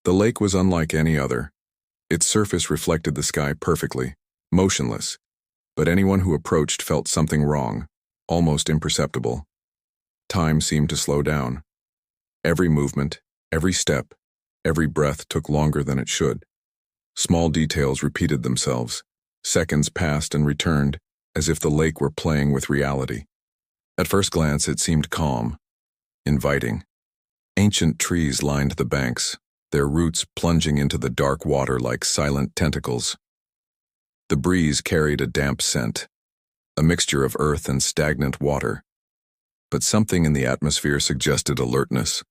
The lake was unlike any other. Its surface reflected the sky perfectly, motionless, but anyone who approached felt something wrong, almost imperceptible. Time seemed to slow down. Every movement, every step, every breath took longer than it should. Small details repeated themselves. Seconds passed and returned, as if the lake were playing with reality. At first glance, it seemed calm, inviting. Ancient trees lined the banks, their roots plunging into the dark water like silent tentacles. The breeze carried a damp scent, a mixture of earth and stagnant water. But something in the atmosphere suggested alertness.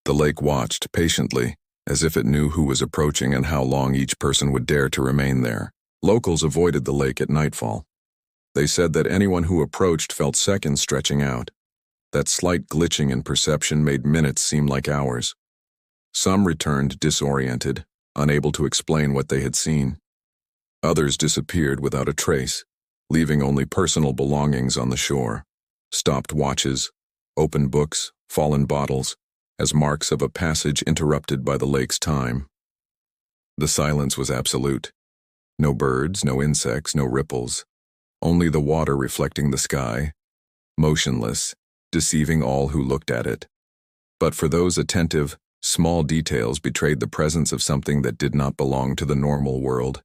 The lake watched patiently, as if it knew who was approaching and how long each person would dare to remain there. Locals avoided the lake at nightfall. They said that anyone who approached felt seconds stretching out. That slight glitching in perception made minutes seem like hours. Some returned disoriented, unable to explain what they had seen. Others disappeared without a trace, leaving only personal belongings on the shore. Stopped watches, open books, fallen bottles, as marks of a passage interrupted by the lake's time. The silence was absolute. No birds, no insects, no ripples. Only the water reflecting the sky, motionless, deceiving all who looked at it. But for those attentive, small details betrayed the presence of something that did not belong to the normal world.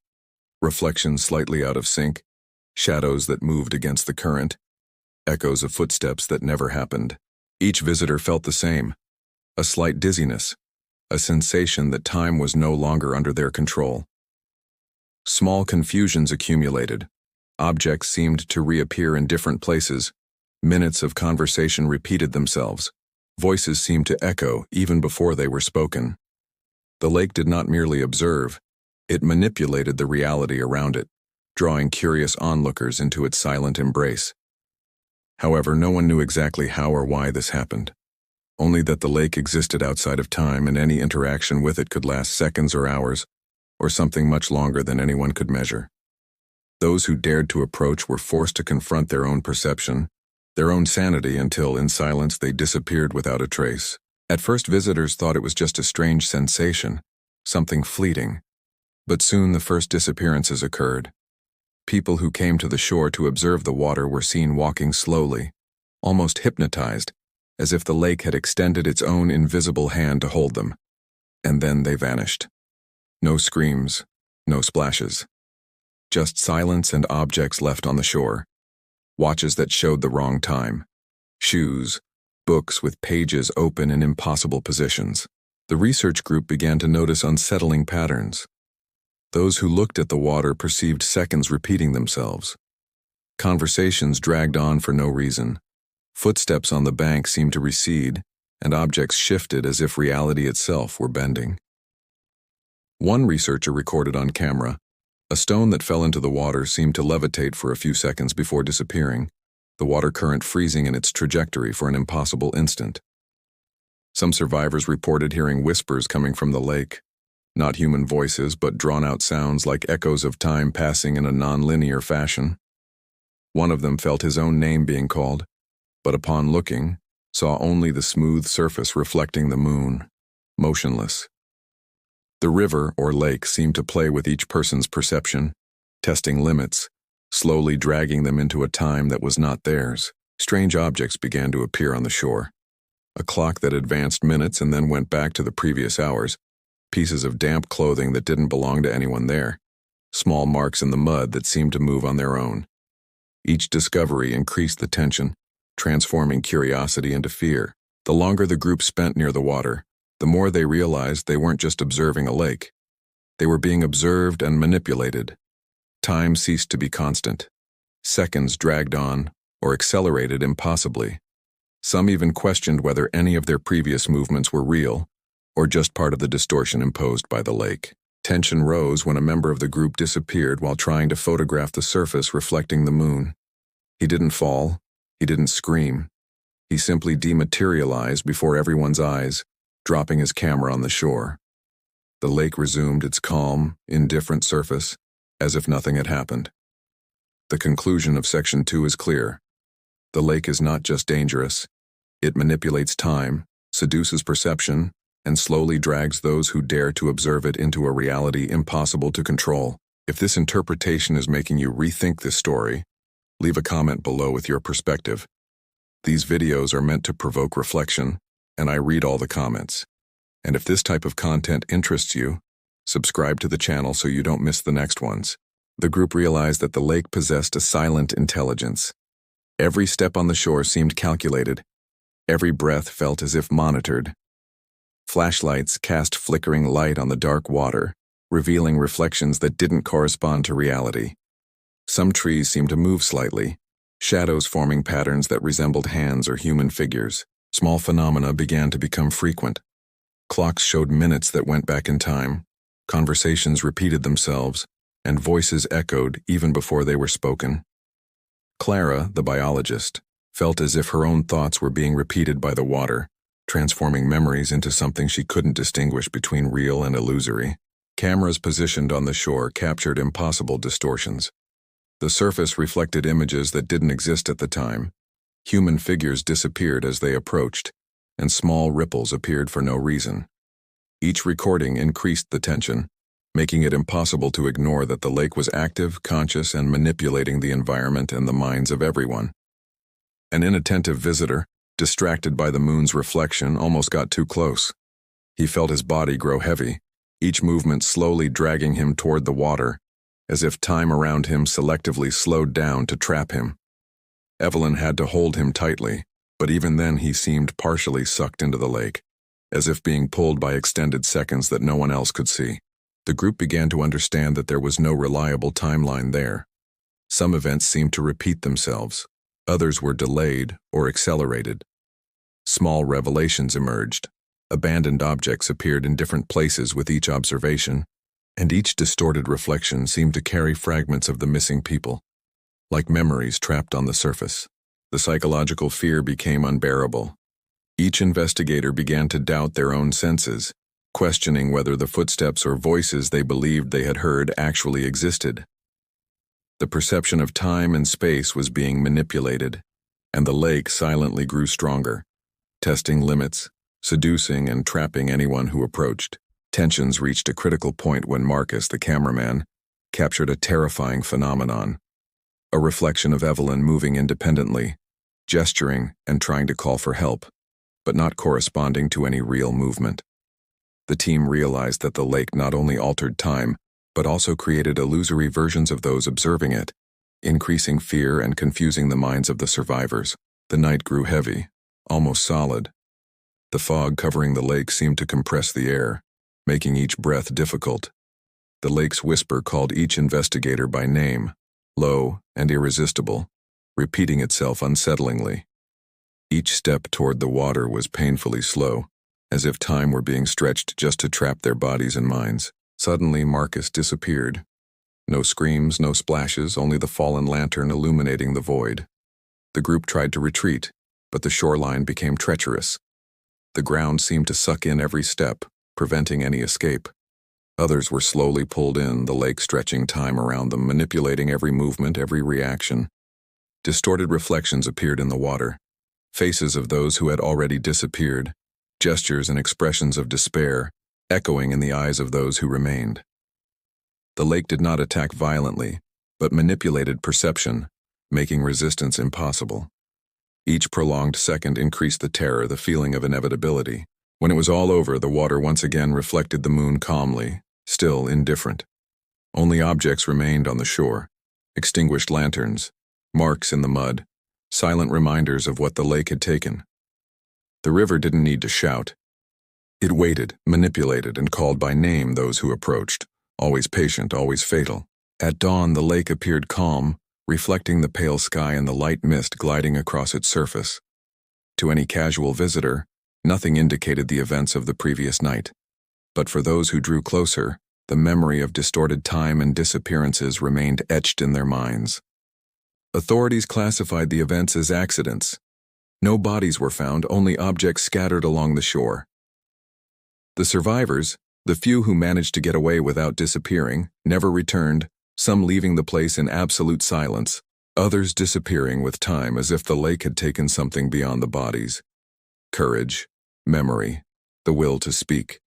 Reflections slightly out of sync, shadows that moved against the current, echoes of footsteps that never happened. Each visitor felt the same, a slight dizziness, a sensation that time was no longer under their control. Small confusions accumulated. Objects seemed to reappear in different places. Minutes of conversation repeated themselves. Voices seemed to echo even before they were spoken. The lake did not merely observe, it manipulated the reality around it, drawing curious onlookers into its silent embrace. However, no one knew exactly how or why this happened. Only that the lake existed outside of time and any interaction with it could last seconds or hours, or something much longer than anyone could measure. Those who dared to approach were forced to confront their own perception, their own sanity, until in silence they disappeared without a trace. At first, visitors thought it was just a strange sensation, something fleeting. But soon the first disappearances occurred. People who came to the shore to observe the water were seen walking slowly, almost hypnotized, as if the lake had extended its own invisible hand to hold them. And then they vanished. No screams, no splashes. Just silence and objects left on the shore. Watches that showed the wrong time. Shoes, books with pages open in impossible positions. The research group began to notice unsettling patterns. Those who looked at the water perceived seconds repeating themselves. Conversations dragged on for no reason. Footsteps on the bank seemed to recede, and objects shifted as if reality itself were bending. One researcher recorded on camera, a stone that fell into the water seemed to levitate for a few seconds before disappearing, the water current freezing in its trajectory for an impossible instant. Some survivors reported hearing whispers coming from the lake, not human voices but drawn-out sounds like echoes of time passing in a non-linear fashion. One of them felt his own name being called, but upon looking, saw only the smooth surface reflecting the moon, motionless. The river or lake seemed to play with each person's perception, testing limits, slowly dragging them into a time that was not theirs. Strange objects began to appear on the shore. A clock that advanced minutes and then went back to the previous hours, pieces of damp clothing that didn't belong to anyone there, small marks in the mud that seemed to move on their own. Each discovery increased the tension, transforming curiosity into fear. The longer the group spent near the water, the more they realized they weren't just observing a lake. They were being observed and manipulated. Time ceased to be constant. Seconds dragged on, or accelerated impossibly. Some even questioned whether any of their previous movements were real, or just part of the distortion imposed by the lake. Tension rose when a member of the group disappeared while trying to photograph the surface reflecting the moon. He didn't fall, he didn't scream. He simply dematerialized before everyone's eyes, dropping his camera on the shore. The lake resumed its calm, indifferent surface, as if nothing had happened. The conclusion of Section 2 is clear. The lake is not just dangerous. It manipulates time, seduces perception, and slowly drags those who dare to observe it into a reality impossible to control. If this interpretation is making you rethink this story, leave a comment below with your perspective. These videos are meant to provoke reflection, and I read all the comments. And if this type of content interests you, subscribe to the channel so you don't miss the next ones. The group realized that the lake possessed a silent intelligence. Every step on the shore seemed calculated. Every breath felt as if monitored. Flashlights cast flickering light on the dark water, revealing reflections that didn't correspond to reality. Some trees seemed to move slightly, shadows forming patterns that resembled hands or human figures. Small phenomena began to become frequent. Clocks showed minutes that went back in time, conversations repeated themselves, and voices echoed even before they were spoken. Clara, the biologist, felt as if her own thoughts were being repeated by the water, transforming memories into something she couldn't distinguish between real and illusory. Cameras positioned on the shore captured impossible distortions. The surface reflected images that didn't exist at the time. Human figures disappeared as they approached, and small ripples appeared for no reason. Each recording increased the tension, making it impossible to ignore that the lake was active, conscious, and manipulating the environment and the minds of everyone. An inattentive visitor, distracted by the moon's reflection, almost got too close. He felt his body grow heavy, each movement slowly dragging him toward the water, as if time around him selectively slowed down to trap him. Evelyn had to hold him tightly, but even then he seemed partially sucked into the lake, as if being pulled by extended seconds that no one else could see. The group began to understand that there was no reliable timeline there. Some events seemed to repeat themselves. Others were delayed or accelerated. Small revelations emerged. Abandoned objects appeared in different places with each observation, and each distorted reflection seemed to carry fragments of the missing people, like memories trapped on the surface. The psychological fear became unbearable. Each investigator began to doubt their own senses, questioning whether the footsteps or voices they believed they had heard actually existed. The perception of time and space was being manipulated, and the lake silently grew stronger, testing limits, seducing and trapping anyone who approached. Tensions reached a critical point when Marcus, the cameraman, captured a terrifying phenomenon. A reflection of Evelyn moving independently, gesturing and trying to call for help, but not corresponding to any real movement. The team realized that the lake not only altered time, but also created illusory versions of those observing it, increasing fear and confusing the minds of the survivors. The night grew heavy, almost solid. The fog covering the lake seemed to compress the air, making each breath difficult. The lake's whisper called each investigator by name, low and irresistible, repeating itself unsettlingly. Each step toward the water was painfully slow, as if time were being stretched just to trap their bodies and minds. Suddenly, Marcus disappeared. No screams, no splashes, only the fallen lantern illuminating the void. The group tried to retreat, but the shoreline became treacherous. The ground seemed to suck in every step, preventing any escape. Others were slowly pulled in, the lake stretching time around them, manipulating every movement, every reaction. Distorted reflections appeared in the water, faces of those who had already disappeared, gestures and expressions of despair, echoing in the eyes of those who remained. The lake did not attack violently, but manipulated perception, making resistance impossible. Each prolonged second increased the terror, the feeling of inevitability. When it was all over, the water once again reflected the moon calmly, still indifferent. Only objects remained on the shore, extinguished lanterns, marks in the mud, silent reminders of what the lake had taken. The river didn't need to shout. It waited, manipulated, and called by name those who approached, always patient, always fatal. At dawn, the lake appeared calm, reflecting the pale sky and the light mist gliding across its surface. To any casual visitor, nothing indicated the events of the previous night. But for those who drew closer, the memory of distorted time and disappearances remained etched in their minds. Authorities classified the events as accidents. No bodies were found, only objects scattered along the shore. The survivors, the few who managed to get away without disappearing, never returned, some leaving the place in absolute silence, others disappearing with time as if the lake had taken something beyond the bodies. Courage, memory, the will to speak.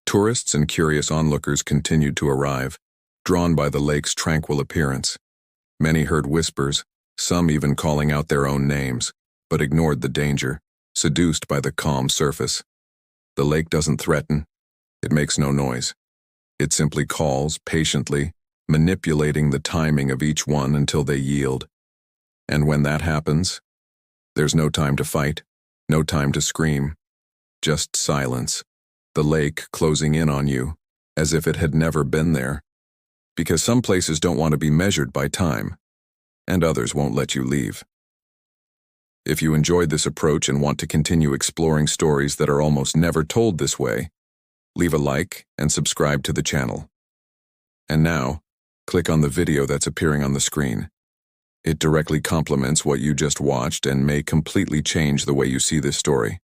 Tourists and curious onlookers continued to arrive, drawn by the lake's tranquil appearance. Many heard whispers, some even calling out their own names, but ignored the danger, seduced by the calm surface. The lake doesn't threaten. It makes no noise. It simply calls, patiently, manipulating the timing of each one until they yield. And when that happens, there's no time to fight, no time to scream, just silence. The lake closing in on you, as if it had never been there. Because some places don't want to be measured by time, and others won't let you leave. If you enjoyed this approach and want to continue exploring stories that are almost never told this way, leave a like and subscribe to the channel. And now, click on the video that's appearing on the screen. It directly complements what you just watched and may completely change the way you see this story.